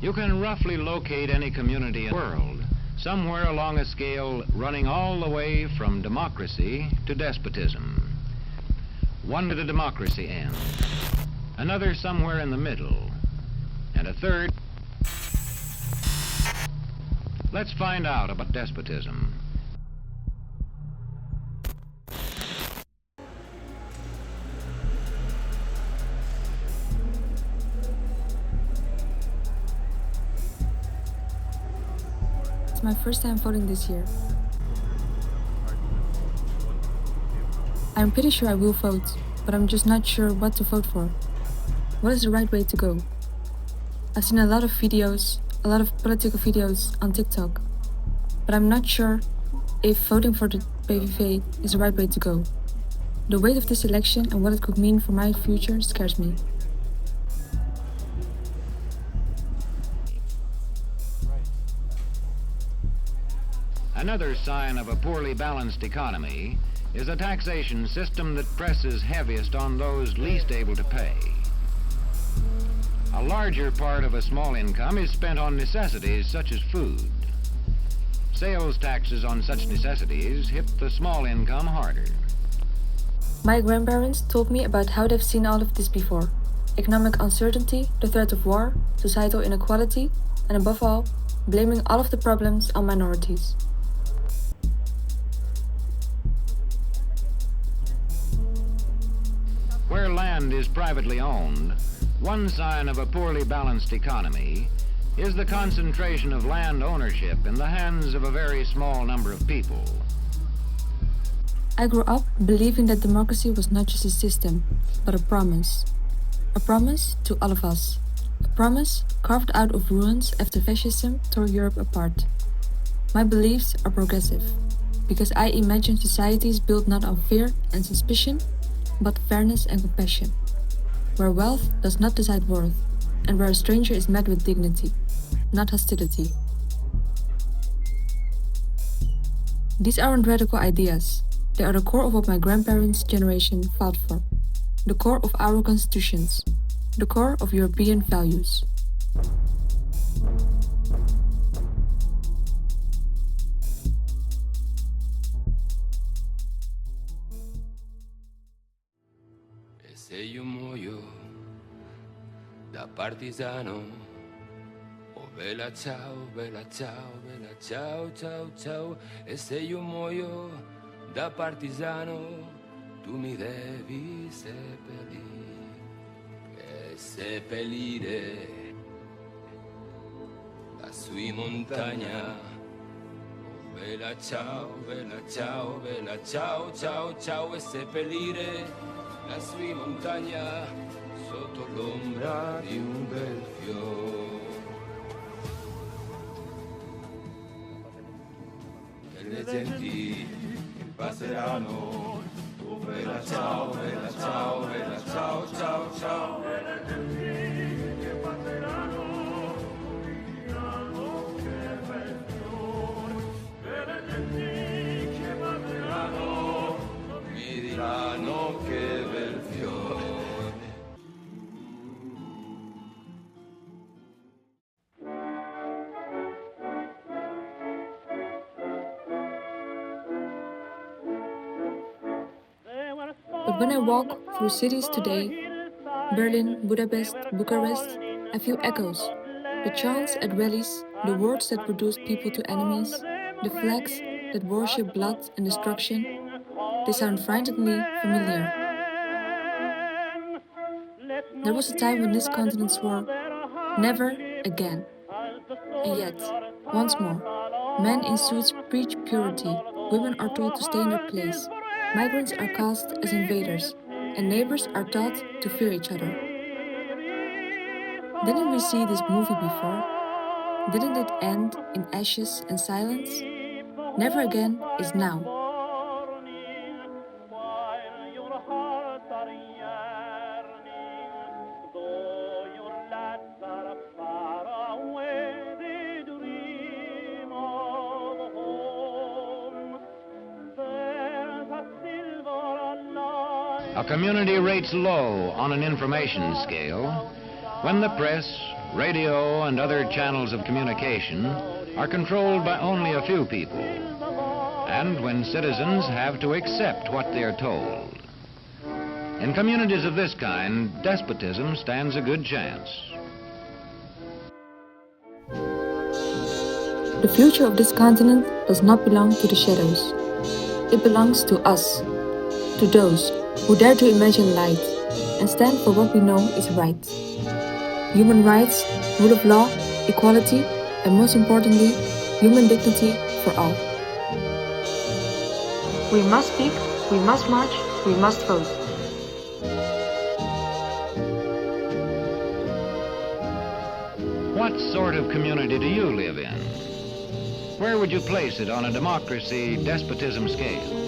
You can roughly locate any community in the world, somewhere along a scale running all the way from democracy to despotism. One to the democracy end, another somewhere in the middle, and a third. Let's find out about despotism. It's my first time voting this year. I'm pretty sure I will vote, but I'm just not sure what to vote for. What is the right way to go? I've seen a lot of political videos on TikTok, but I'm not sure if voting for the PVV is the right way to go. The weight of this election and what it could mean for my future scares me. Another sign of a poorly balanced economy is a taxation system that presses heaviest on those least able to pay. A larger part of a small income is spent on necessities such as food. Sales taxes on such necessities hit the small income harder. My grandparents told me about how they've seen all of this before. Economic uncertainty, the threat of war, societal inequality, and above all, blaming all of the problems on minorities. Where land is privately owned, one sign of a poorly balanced economy is the concentration of land ownership in the hands of a very small number of people. I grew up believing that democracy was not just a system, but a promise. A promise to all of us. A promise carved out of ruins after fascism tore Europe apart. My beliefs are progressive, because I imagine societies built not on fear and suspicion, but fairness and compassion, where wealth does not decide worth, and where a stranger is met with dignity, not hostility. These aren't radical ideas. They are the core of what my grandparents' generation fought for, the core of our constitutions, the core of European values. Se io muoio da partigiano, oh bella ciao, bella ciao, bella ciao, ciao, ciao. E se io muoio da partigiano, tu mi devi seppellire, e seppellire lassù in montagna. Oh bella ciao, bella ciao, bella ciao, ciao, ciao. E seppellire lassù in montagna, sotto l'ombra di un bel fiore. E le genti che passeranno, oh bella ciao, bella ciao, bella ciao, ciao, ciao. E le genti che passeranno, diranno che bel fiore. E le genti che passeranno, mi diranno che bel fiore. But when I walk through cities today, Berlin, Budapest, Bucharest, I feel echoes. The chants at rallies, the words that reduce people to enemies, the flags that worship blood and destruction, they sound frighteningly familiar. There was a time when this continent swore, never again. And yet, once more, men in suits preach purity, women are told to stay in their place, migrants are cast as invaders, and neighbors are taught to fear each other. Didn't we see this movie before? Didn't it end in ashes and silence? Never again is now. A community rates low on an information scale when the press, Radio and other channels of communication are controlled by only a few people, and when citizens have to accept what they're told. In communities of this kind, despotism stands a good chance. The future of this continent does not belong to the shadows. It belongs to us, to those who dare to imagine light and stand for what we know is right. Human rights, rule of law, equality, and most importantly, human dignity for all. We must speak, we must march, we must vote. What sort of community do you live in? Where would you place it on a democracy-despotism scale?